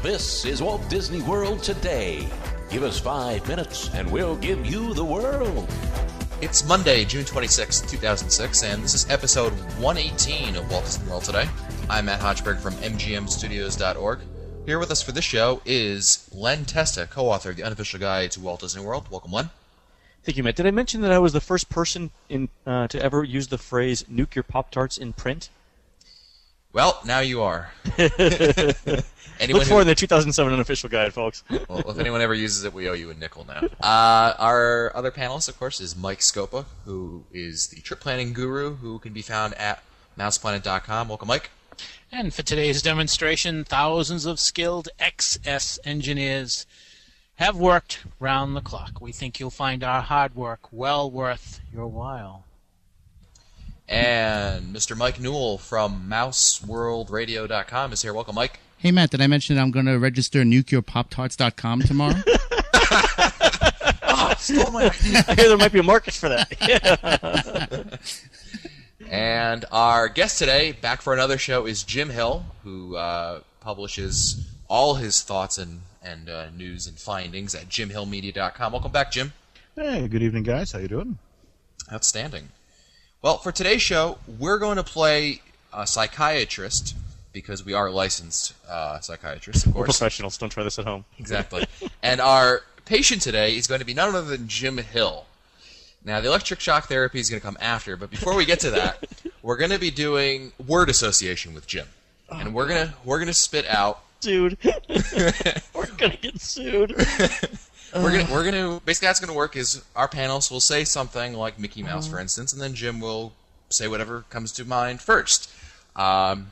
This is Walt Disney World Today. Give us 5 minutes and we'll give you the world. It's Monday, June 26, 2006, and this is episode 118 of Walt Disney World Today. I'm Matt Hodgberg from MGMstudios.org. Here with us for this show is Len Testa, co-author of The Unofficial Guide to Walt Disney World. Welcome, Len. Thank you, Matt. Did I mention that I was the first person to ever use the phrase "nuke your Pop-Tarts" in print? Well, now you are. Look for the 2007 Unofficial Guide, folks. Well, if anyone ever uses it, we owe you a nickel now. Our other panelist, of course, is Mike Scopa, who is the trip planning guru, who can be found at mouseplanet.com. Welcome, Mike. And for today's demonstration, thousands of skilled XS engineers have worked round the clock. We think you'll find our hard work well worth your while. And Mr. Mike Newell from MouseWorldRadio.com is here. Welcome, Mike. Hey, Matt, did I mention that I'm going to register nukeyourpoptarts.com tomorrow? Oh, stole my idea. I hear there might be a market for that. And our guest today, back for another show, is Jim Hill, who publishes all his thoughts and news and findings at jimhillmedia.com. Welcome back, Jim. Hey, good evening, guys. How you doing? Outstanding. Well, for today's show, we're going to play a psychiatrist, because we are licensed psychiatrists, of course. We're professionals. Don't try this at home. Exactly. And our patient today is going to be none other than Jim Hill. Now, the electric shock therapy is going to come after, but before we get to that, we're going to be doing word association with Jim. And we're gonna spit out... Dude. We're going to get sued. We're gonna basically that's gonna work is our panelists will say something like Mickey Mouse, for instance, and then Jim will say whatever comes to mind first. I've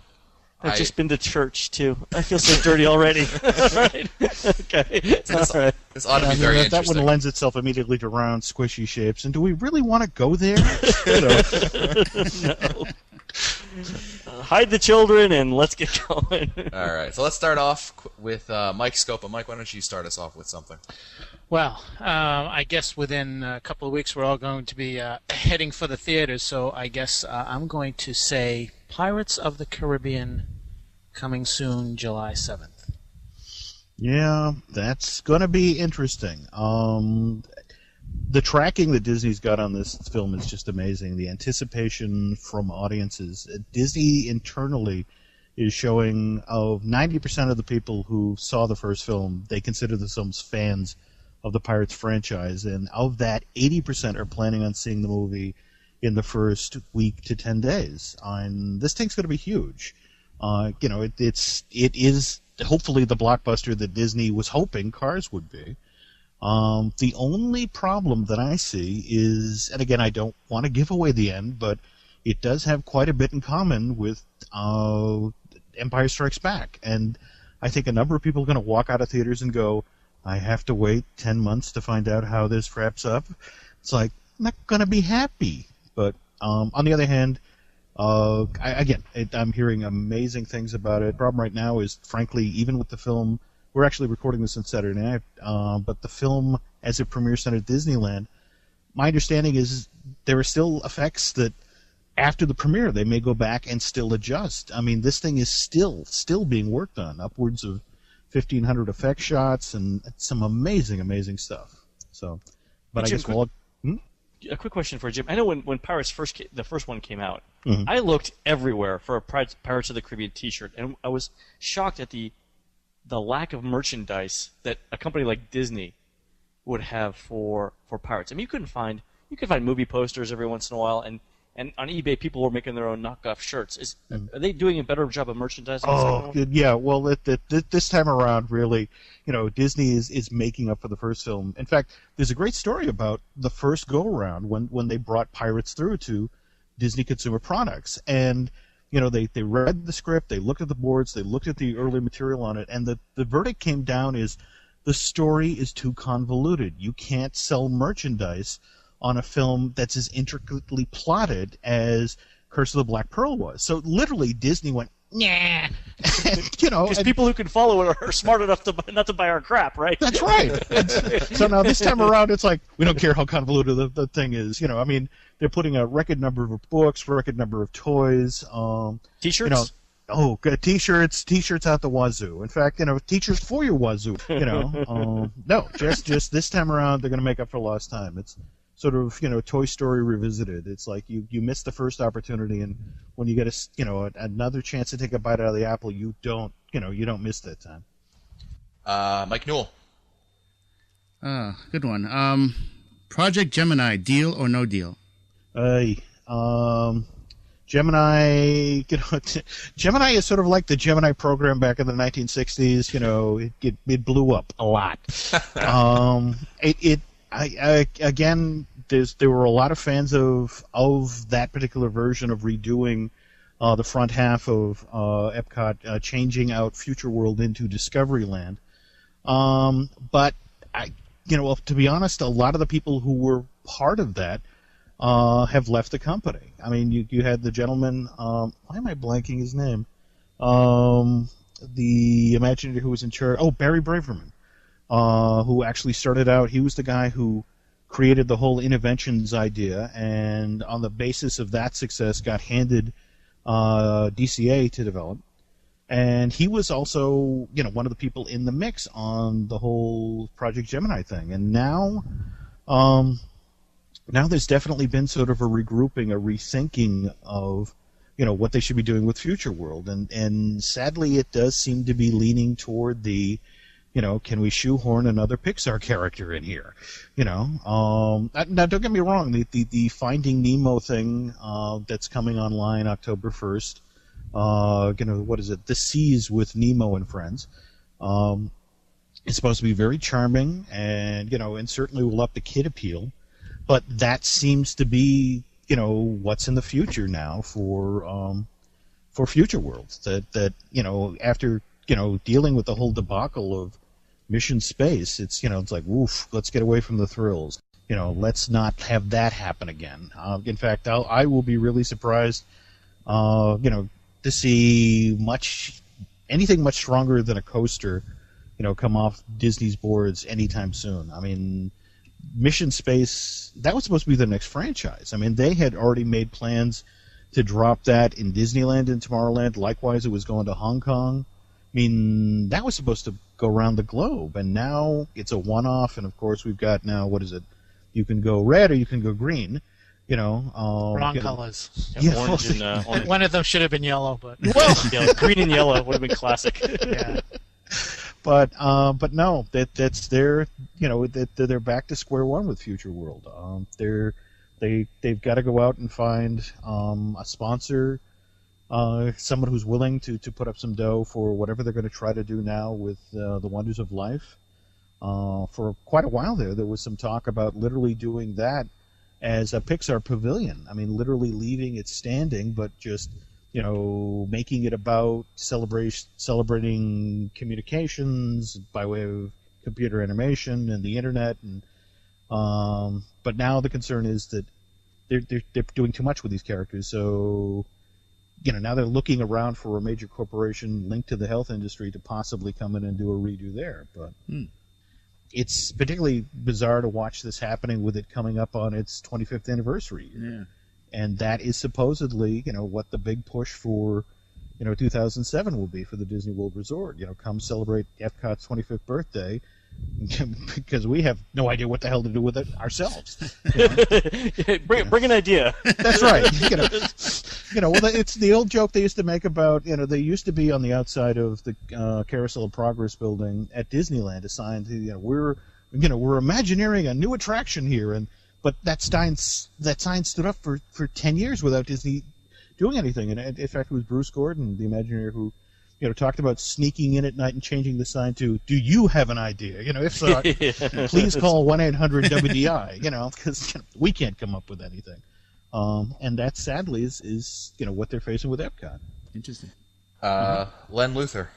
just been to church too. I feel so dirty already. Right? Okay. So this ought to be very that interesting. one lends itself immediately to round, squishy shapes. And do we really want to go there? No. Hide the children and let's get going. All right. So let's start off with Mike Scopa. Mike, why don't you start us off with something? Well, I guess within a couple of weeks we're all going to be heading for the theaters, so I guess I'm going to say Pirates of the Caribbean coming soon, July 7th. Yeah, that's going to be interesting. The tracking that Disney's got on this film is just amazing. The anticipation from audiences. Disney internally is showing of 90% of the people who saw the first film, they consider themselves fans of the Pirates franchise, and of that, 80% are planning on seeing the movie in the first week to 10 days. And this thing's going to be huge. It is hopefully the blockbuster that Disney was hoping Cars would be. The only problem that I see is, and again, I don't want to give away the end, but it does have quite a bit in common with Empire Strikes Back. And I think a number of people are going to walk out of theaters and go, I have to wait 10 months to find out how this wraps up. It's like, I'm not going to be happy. But on the other hand, I'm hearing amazing things about it. The problem right now is, frankly, even with the film, we're actually recording this on Saturday night, but the film, as it premieres at Disneyland, my understanding is there are still effects that after the premiere they may go back and still adjust. I mean, this thing is still being worked on, upwards of 1,500 effect shots and some amazing stuff. So, but Jim, I guess a quick question for Jim. I know when Pirates the first one came out, Mhm. I looked everywhere for a Pirates of the Caribbean T-shirt, and I was shocked at the lack of merchandise that a company like Disney would have for Pirates. I mean, you could find movie posters every once in a while, and on eBay people were making their own knockoff shirts. Are they doing a better job of merchandising? Yeah. Well, this time around, really, Disney is making up for the first film. In fact, there's a great story about the first go-around when they brought Pirates through to Disney Consumer Products. And, they read the script, they looked at the boards, they looked at the early material on it, and the verdict came down is the story is too convoluted. You can't sell merchandise on a film that's as intricately plotted as Curse of the Black Pearl was. So literally, Disney went, nah. Because people who can follow it are smart enough not to buy our crap, right? That's right. So now this time around, it's like, we don't care how convoluted the thing is. They're putting a record number of books, record number of toys. T-shirts? Oh, good T-shirts out the wazoo. In fact, T-shirts for your wazoo. No, just this time around, they're going to make up for lost time. It's sort of Toy Story revisited. It's like you missed the first opportunity, and when you get another chance to take a bite out of the apple, you don't miss that time. Mike Newell. Good one. Project Gemini, deal or no deal? Gemini, Gemini is sort of like the Gemini program back in the 1960s. It blew up a lot. Again, there were a lot of fans of that particular version of redoing the front half of Epcot, changing out Future World into Discoveryland. But to be honest, a lot of the people who were part of that have left the company. I mean, you had the gentleman. Why am I blanking his name? The Imagineer who was in charge. Oh, Barry Braverman, who actually started out. He was the guy who created the whole Interventions idea, and on the basis of that success, got handed DCA to develop. And he was also, one of the people in the mix on the whole Project Gemini thing. And now there's definitely been sort of a regrouping, a rethinking of, what they should be doing with Future World. And sadly, it does seem to be leaning toward the, can we shoehorn another Pixar character in here? Now don't get me wrong, the Finding Nemo thing that's coming online October 1st. What is it? The Seas with Nemo and Friends. It's supposed to be very charming, and and certainly will up the kid appeal. But that seems to be, what's in the future now for Future Worlds. That after dealing with the whole debacle of Mission Space, it's like, woof, let's get away from the thrills. Let's not have that happen again. In fact, I will be really surprised, to see anything much stronger than a coaster, come off Disney's boards anytime soon. I mean, Mission Space, that was supposed to be the next franchise. I mean, they had already made plans to drop that in Disneyland and Tomorrowland. Likewise, it was going to Hong Kong. I mean, that was supposed to go around the globe, and now it's a one-off, and of course we've got now, what is it? You can go red or you can go green. Wrong colors. Yeah, orange and orange. One of them should have been yellow, but green and yellow would have been classic. Yeah. But no, that's their they're back to square one with Future World. They've got to go out and find a sponsor, someone who's willing to put up some dough for whatever they're going to try to do now with the Wonders of Life. For quite a while there was some talk about literally doing that as a Pixar pavilion. I mean, literally leaving it standing, but just making it about celebrating communications by way of computer animation and the internet. And but now the concern is that they're doing too much with these characters. So now they're looking around for a major corporation linked to the health industry to possibly come in and do a redo there. But it's particularly bizarre to watch this happening with it coming up on its 25th anniversary. Yeah. And that is supposedly, what the big push for, 2007 will be for the Disney World Resort. Come celebrate Epcot's 25th birthday, because we have no idea what the hell to do with it ourselves. Bring an idea. That's right. Well, it's the old joke they used to make about, they used to be on the outside of the Carousel of Progress building at Disneyland, assigned to, we're Imagineering a new attraction here, but that sign stood up for 10 years without Disney doing anything. And in fact, it was Bruce Gordon, the Imagineer, who talked about sneaking in at night and changing the sign to, "Do you have an idea? If so, please call 1-800-WDI." Because we can't come up with anything. And that sadly is what they're facing with Epcot. Interesting. Len Luther.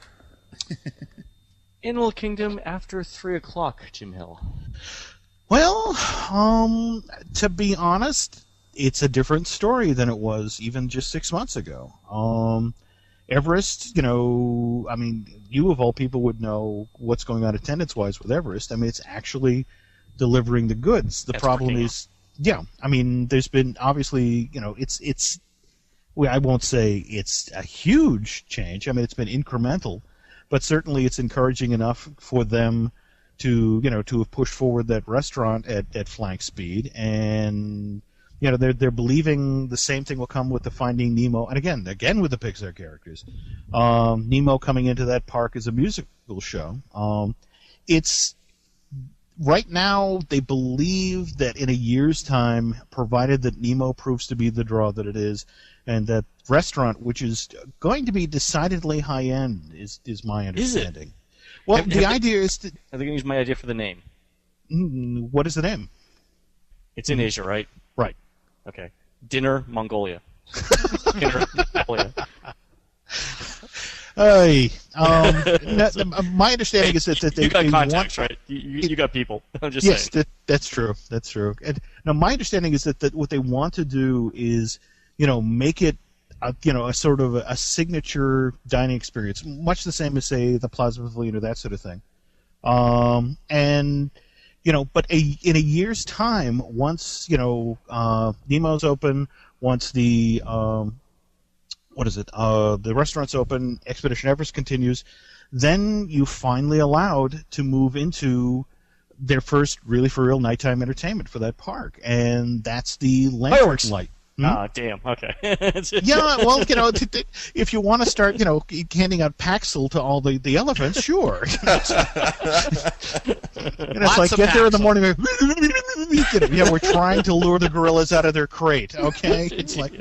Animal Kingdom after 3 o'clock, Jim Hill. Well, to be honest, it's a different story than it was even just 6 months ago. Everest, you of all people would know what's going on attendance-wise with Everest. I mean, it's actually delivering the goods. The problem is, there's been obviously, it's I won't say it's a huge change. I mean, it's been incremental, but certainly it's encouraging enough for them to have pushed forward that restaurant at flank speed, and they're believing the same thing will come with the Finding Nemo, and again with the Pixar characters. Nemo coming into that park as a musical show. It's right now they believe that in a year's time, provided that Nemo proves to be the draw that it is, and that restaurant, which is going to be decidedly high end, is my understanding. Is it? Well, the idea is that. Are they going to use my idea for the name? What is the name? It's in Asia, right? Right. Okay. Dinner Mongolia. Dinner Mongolia. My understanding is that they you got they contacts, want, right? You got people. I'm just yes, saying. that's true. That's true. And now my understanding is that what they want to do is, make it, a sort of a signature dining experience, much the same as say the Plaza Pavilion or that sort of thing. But in a year's time, once Nemo's open, once the the restaurant's open, Expedition Everest continues, then you finally allowed to move into their first really for real nighttime entertainment for that park, and that's the lantern light. Ah, damn. Okay. Yeah, well, if you want to start, handing out Paxil to all the elephants, sure. It's like get there in the morning. We're trying to lure the gorillas out of their crate. Okay, it's like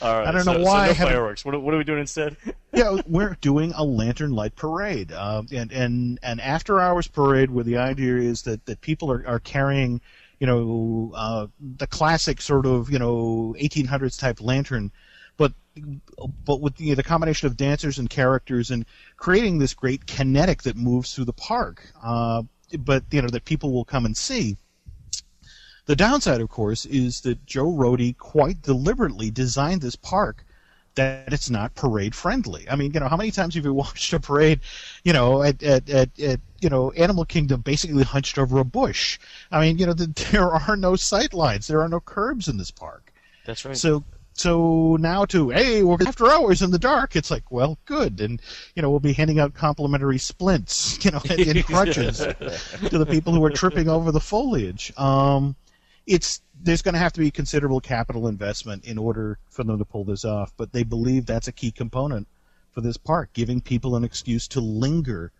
all right, I don't know why. So no fireworks. What are we doing instead? Yeah, we're doing a lantern light parade, and an after hours parade where the idea is that people are carrying. The classic sort of 1800s type lantern, but with the combination of dancers and characters and creating this great kinetic that moves through the park, but that people will come and see. The downside, of course, is that Joe Rohde quite deliberately designed this park that it's not parade friendly. I mean, how many times have you watched a parade, at Animal Kingdom basically hunched over a bush? I mean, there are no sight lines, there are no curbs in this park. That's right. So now we're after hours in the dark, it's like, well, good, and we'll be handing out complimentary splints, and crutches to the people who are tripping over the foliage. There's going to have to be considerable capital investment in order for them to pull this off, but they believe that's a key component for this park, giving people an excuse to linger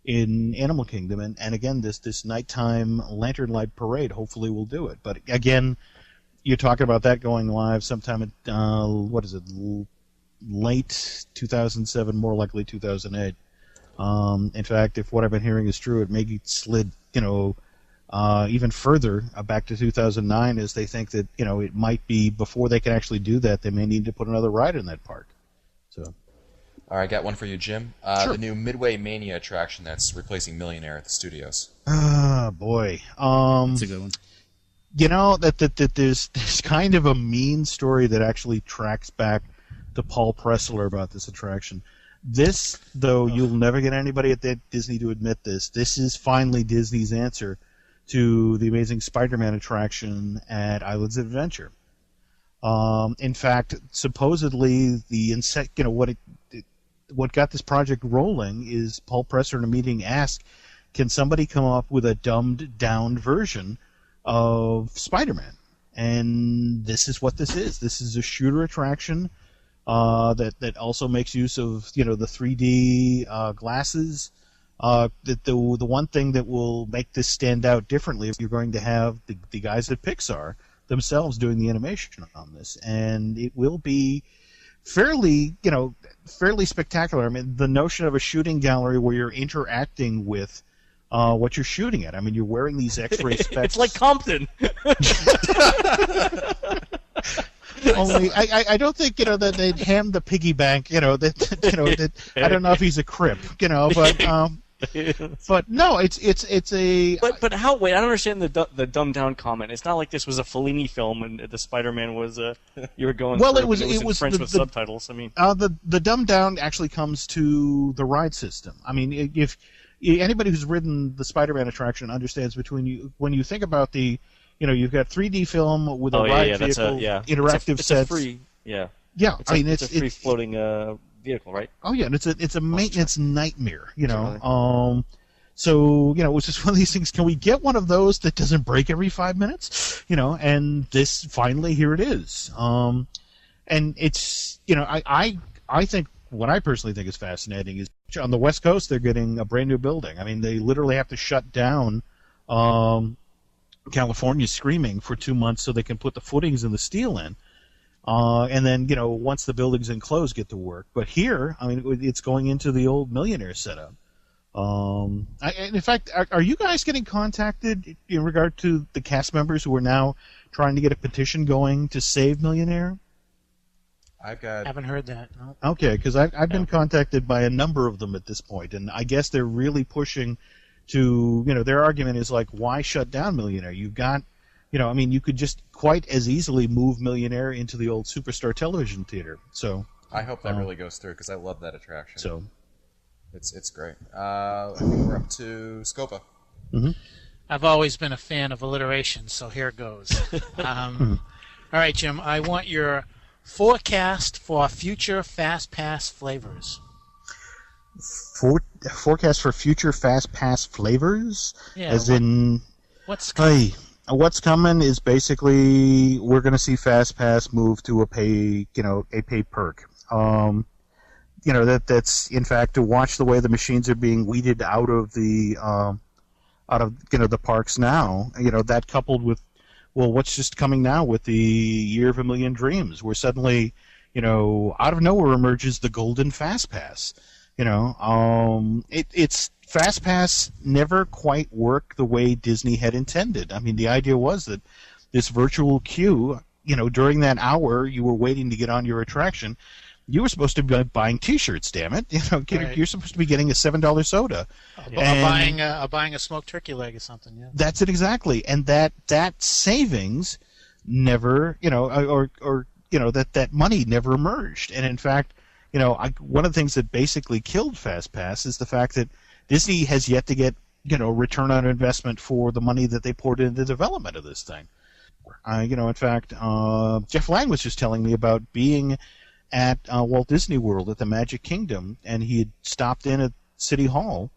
in Animal Kingdom. And again, this nighttime lantern light parade hopefully will do it. But again, you're talking about that going live sometime at, late 2007, more likely 2008. In fact, if what I've been hearing is true, it may get slid, even further back to 2009, as they think that it might be before they can actually do that. They may need to put another ride in that park. So, all right, got one for you, Jim. Sure. The new Midway Mania attraction that's replacing Millionaire at the studios. Ah, boy, That's a good one. That there's kind of a mean story that actually tracks back to Paul Pressler about this attraction. This, though, you'll never get anybody at Disney to admit this. This is finally Disney's answer to the Amazing Spider-Man attraction at Islands of Adventure. In fact, supposedly what got this project rolling is Paul Pressler in a meeting asked, "Can somebody come up with a dumbed-down version of Spider-Man?" And this is what this is. This is a shooter attraction that also makes use of the 3D glasses. The one thing that will make this stand out differently is you're going to have the guys at Pixar themselves doing the animation on this, and it will be fairly spectacular. I mean, the notion of a shooting gallery where you're interacting with what you're shooting at. I mean, you're wearing these X-ray specs. It's like Compton. Only I don't think that they'd hand the piggy bank. That I don't know if he's a Crip. But no, it's a. But how? Wait, I don't understand the dumbed down comment. It's not like this was a Fellini film and the Spider-Man was you were going. Well, through, it was in French with subtitles. I mean, the dumbed down actually comes to the ride system. I mean, if anybody who's ridden the Spider-Man attraction understands when you think about the, you've got 3D film with a ride vehicle, interactive sets. It's free. Yeah. Yeah, It's I a, mean it's a free floating vehicle, right? Oh yeah, and it's a maintenance nightmare, you know. So you know, it was just one of these things. Can we get one of those that doesn't break every 5 minutes? You know, and this finally here it is. And it's you know, I think what I personally think is fascinating is on the West Coast they're getting a brand new building. I mean, they literally have to shut down California screaming for 2 months so they can put the footings and the steel in. And then, you know, once the building's enclosed, get to work. But here, I mean, it's going into the old Millionaire setup. In fact, are you guys getting contacted in regard to the cast members who are now trying to get a petition going to save Millionaire? Haven't heard that. No. Okay, because I've been contacted by a number of them at this point, and I guess they're really pushing to, you know, their argument is like, why shut down Millionaire? You've got, you know, I mean, you could just quite as easily move Millionaire into the old Superstar Television Theater. So I hope that really goes through because I love that attraction. So it's great. I think we're up to Scopa. Mm-hmm. I've always been a fan of alliteration, so here goes. All right, Jim, I want your forecast for future Fast Pass flavors. Forecast for future Fast Pass flavors? Yeah, as in... What's coming? What's coming is basically we're going to see Fast Pass move to a pay perk. You know, that's in fact to watch the way the machines are being weeded out of the the parks now. You know, that coupled with what's just coming now with the Year of a Million Dreams, where suddenly, you know, out of nowhere emerges the Golden Fast Pass. You know, it's Fast Pass never quite worked the way Disney had intended. I mean, the idea was that this virtual queue, you know, during that hour you were waiting to get on your attraction, you were supposed to be buying T-shirts. Damn it! You know, Right. You're supposed to be getting a $7 soda, Buying a smoked turkey leg or something. Yeah. That's it exactly, and that savings never, you know, or you know that money never emerged, and in fact, you know, one of the things that basically killed Fast Pass is the fact that Disney has yet to get, you know, return on investment for the money that they poured into the development of this thing. You know, in fact, Jeff Lang was just telling me about being at Walt Disney World at the Magic Kingdom, and he had stopped in at City Hall,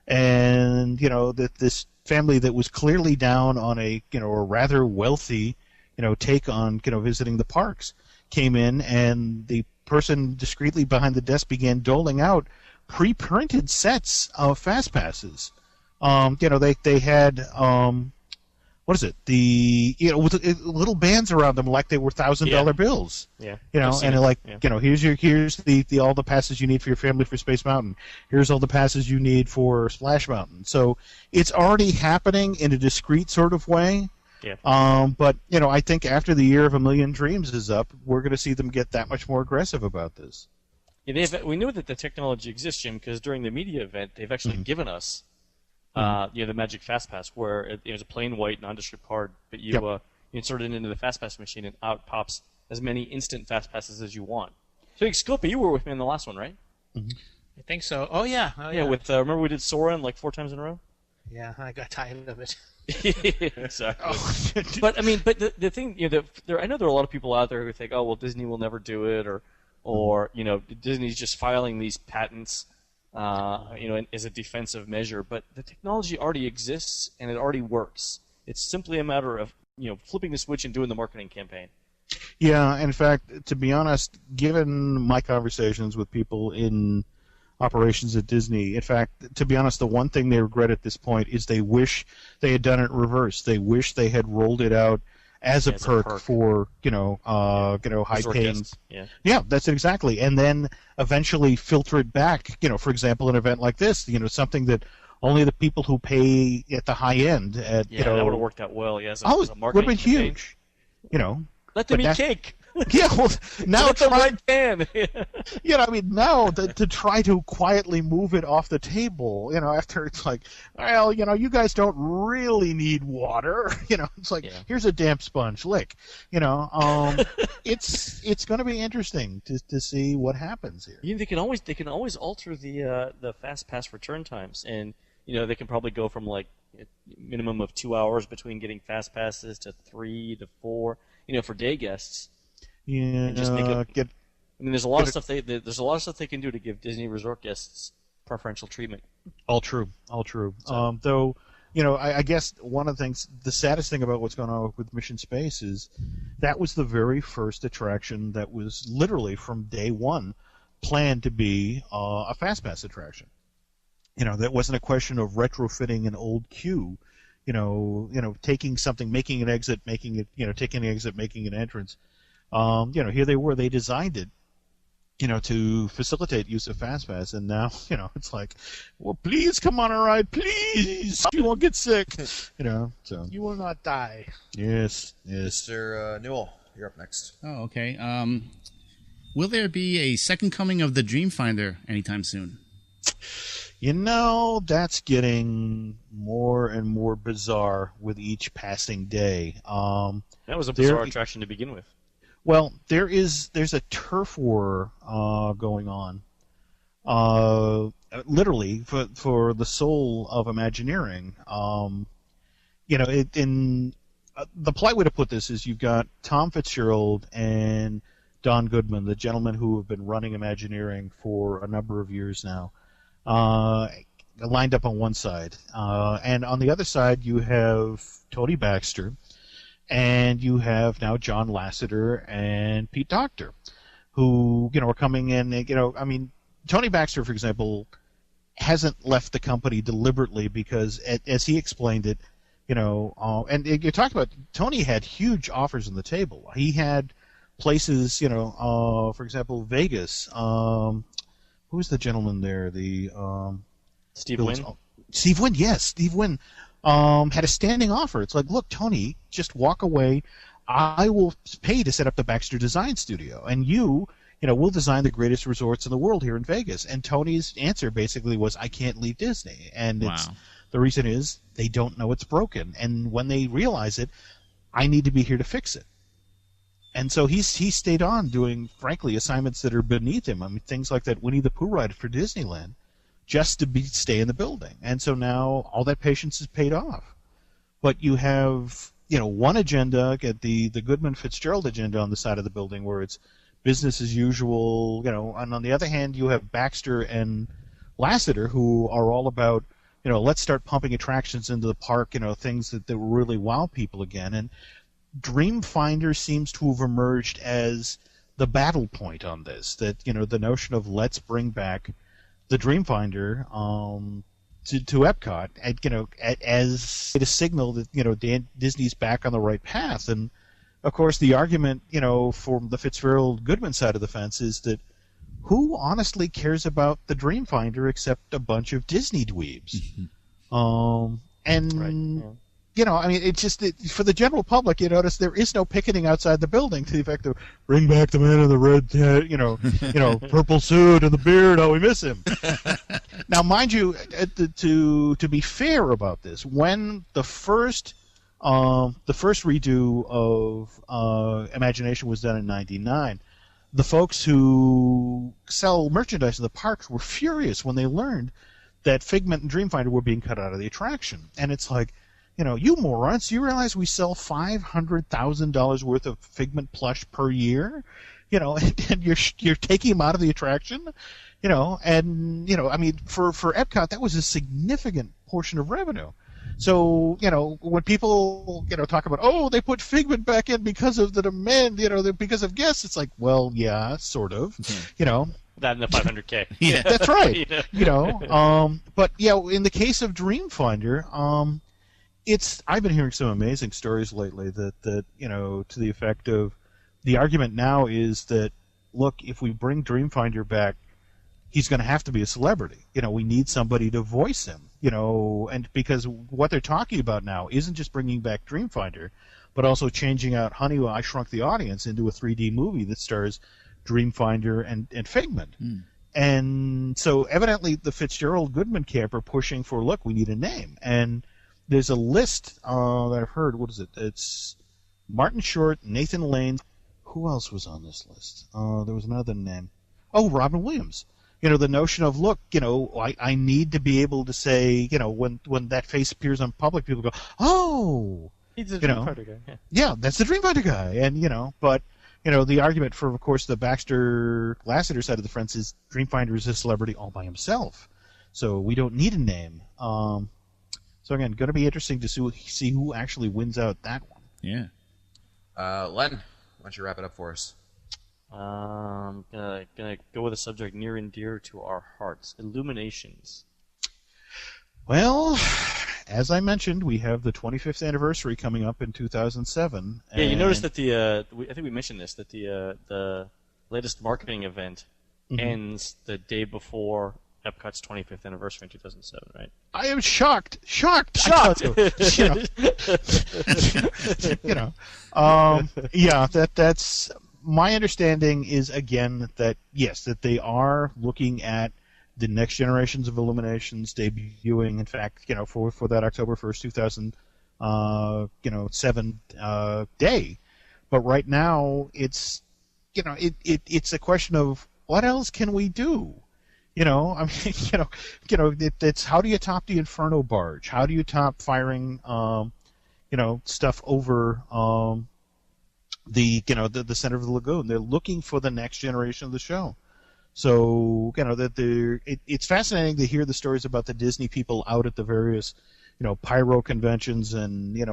and you know that this family that was clearly down on a, you know, a rather wealthy, you know, take on, you know, visiting the parks, came in, and the person discreetly behind the desk began doling out pre-printed sets of Fast Passes. You know, they had what is it? The, you know, with little bands around them like they were $1,000 bills. Yeah. You know, and they're like, you know, here's the all the passes you need for your family for Space Mountain. Here's all the passes you need for Splash Mountain. So it's already happening in a discreet sort of way. Yeah. But you know, I think after the Year of a Million Dreams is up, we're going to see them get that much more aggressive about this. Yeah, we knew that the technology exists, Jim, because during the media event, they've actually given us, you know, the Magic Fast Pass, where it was a plain white nondescript card, but you you insert it into the Fast Pass machine, and out pops as many instant Fast Passes as you want. So, Scopa, you were with me in the last one, right? I think so. Oh yeah. Yeah. With remember we did Soarin' like 4 times in a row. Yeah, I got tired of it. Exactly. But I mean, the thing, you know, I know there are a lot of people out there who think, oh well, Disney will never do it, or you know, Disney's just filing these patents, you know, as a defensive measure. But the technology already exists and it already works. It's simply a matter of, you know, flipping the switch and doing the marketing campaign. Yeah, in fact, to be honest, given my conversations with people in operations at Disney, in fact, to be honest, the one thing they regret at this point is they wish they had done it reverse. They wish they had rolled it out as a perk for, you know, high-paying. Yeah, that's it exactly. And then eventually filter it back, you know, for example, an event like this, you know, something that only the people who pay at the high end at, you know, that would have worked out well. Yeah, as a would have marketing been campaign. huge. You know, Let them eat cake. Yeah, well, now Let them right pan. You know, I mean, now to try to quietly move it off the table, you know, after it's like, well, you know, you guys don't really need water, you know, it's like, here's a damp sponge, lick, you know, it's going to be interesting to see what happens here. You know, they can always alter the Fast Pass return times, and you know, they can probably go from like a minimum of 2 hours between getting Fast Passes to 3 to 4, you know, for day guests. Yeah, I mean, there's a lot of stuff they can do to give Disney Resort guests preferential treatment. All true. Though, I guess one of the things, the saddest thing about what's going on with Mission Space is that was the very first attraction that was literally from day one planned to be a FastPass attraction. That wasn't a question of retrofitting an old queue. Taking something, making an exit, making it, taking an exit, making an entrance. Here they were. They designed it, to facilitate use of FastPass, and now, it's like, well, please come on a ride, please. You won't get sick, So You will not die. yes. Mr. Newell, you're up next. Oh, okay. Will there be a second coming of the Dreamfinder anytime soon? That's getting more and more bizarre with each passing day. That was a bizarre attraction to begin with. Well, there's a turf war going on, literally for the soul of Imagineering. The polite way to put this is you've got Tom Fitzgerald and Don Goodman, the gentlemen who have been running Imagineering for a number of years now, lined up on one side, and on the other side you have Tony Baxter. And you have now John Lasseter and Pete Docter, who, are coming in. Tony Baxter, for example, hasn't left the company deliberately because, as he explained it, and you talked about, Tony had huge offers on the table. He had places, for example, Vegas. Who's the gentleman there? Steve Wynn? Steve Wynn, yes, Steve Wynn. Had a standing offer. It's like, look, Tony, just walk away. I will pay to set up the Baxter Design Studio, and we'll design the greatest resorts in the world here in Vegas. And Tony's answer basically was, I can't leave Disney. And the reason is they don't know it's broken. And when they realize it, I need to be here to fix it. And so he stayed on doing, frankly, assignments that are beneath him. I mean, things like that Winnie the Pooh ride for Disneyland, just to stay in the building. And so now all that patience is paid off. But you have, one agenda, get the Goodman Fitzgerald agenda on the side of the building where it's business as usual, and on the other hand you have Baxter and Lasseter who are all about, let's start pumping attractions into the park, things that really wow people again. And Dreamfinder seems to have emerged as the battle point on this, that, the notion of let's bring back the Dreamfinder to Epcot, as a signal that Disney's back on the right path. And of course, the argument from the Fitzgerald Goodman side of the fence is that who honestly cares about the Dreamfinder except a bunch of Disney dweebs? And Right. It's just that for the general public, you notice there is no picketing outside the building to the effect of bring back the man in the red, purple suit and the beard. Oh, we miss him. Now, mind you, to be fair about this, when the first redo of Imagination was done in '99, the folks who sell merchandise in the parks were furious when they learned that Figment and Dreamfinder were being cut out of the attraction, and it's like, you morons, do you realize we sell $500,000 worth of Figment plush per year? And you're taking them out of the attraction? For Epcot, that was a significant portion of revenue. So, when people, talk about, oh, they put Figment back in because of the demand, because of guests, it's like, well, yeah, sort of, That and the $500K. Yeah. That's right. But, in the case of Dreamfinder, I've been hearing some amazing stories lately that to the effect of, the argument now is that, look, if we bring Dreamfinder back, he's going to have to be a celebrity. We need somebody to voice him. And because what they're talking about now isn't just bringing back Dreamfinder, but also changing out Honey, I Shrunk the Audience into a 3D movie that stars Dreamfinder and Figment. And so evidently the Fitzgerald Goodman camp are pushing for, look, we need a name. And there's a list that I've heard. What is it? It's Martin Short, Nathan Lane. Who else was on this list? There was another name. Oh, Robin Williams. The notion of, look, I need to be able to say, when that face appears on public, people go, oh, He's the Dreamfinder guy. Yeah. yeah, that's the Dreamfinder guy. And, but the argument for, of course, the Baxter Lassiter side of the fence is Dreamfinder is a celebrity all by himself, so we don't need a name. So again, going to be interesting to see who actually wins out that one. Yeah. Len, why don't you wrap it up for us? Gonna go with a subject near and dear to our hearts: Illuminations. Well, as I mentioned, we have the 25th anniversary coming up in 2007. Yeah, you noticed that I think we mentioned this, that the latest marketing event ends the day before Epcot's 25th anniversary in 2007, right? I am shocked. Yeah, that's my understanding is again that yes, that they are looking at the next generations of Illuminations debuting. In fact, for that October 1st, 2007 day. But right now, it's it's a question of what else can we do. It's how do you top the Inferno barge? How do you top firing, stuff over the center of the lagoon? They're looking for the next generation of the show. So it's fascinating to hear the stories about the Disney people out at the various pyro conventions and the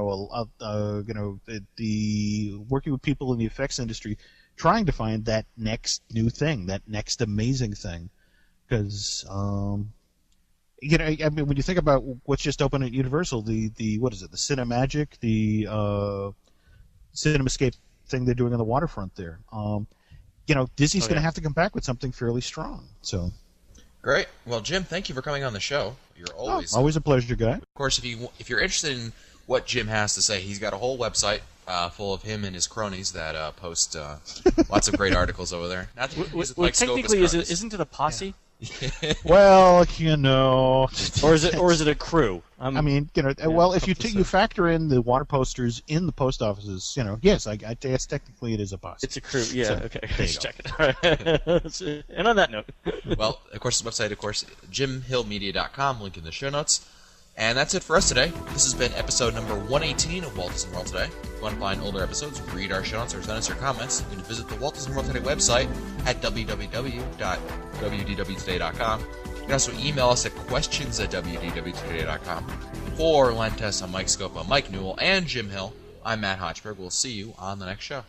working with people in the effects industry, trying to find that next new thing, that next amazing thing. Because when you think about what's just opened at Universal, the what is it, the Cinemagic, the Cinemascape thing they're doing on the waterfront there. Disney's going to have to come back with something fairly strong. So great. Well, Jim, thank you for coming on the show. You're always a pleasure, guy. Of course, if you're interested in what Jim has to say, he's got a whole website full of him and his cronies that post lots of great articles over there. Not to well, technically, isn't it a posse? Yeah. Well, or is it a crew? If you factor in the water posters in the post offices, yes, I guess technically it is a posse. It's a crew, yeah. So, okay, let's check it. All right. And on that note, well, of course, the website, jimhillmedia.com, link in the show notes. And that's it for us today. This has been episode number 118 of Walt Disney World Today. If you want to find older episodes, read our show notes, or send us your comments, you can visit the Walt Disney World Today website at www.wdwtoday.com. You can also email us at questions@wdwtoday.com. For Len Tess, I'm Mike Scopa, Mike Newell, and Jim Hill, I'm Matt Hochberg. We'll see you on the next show.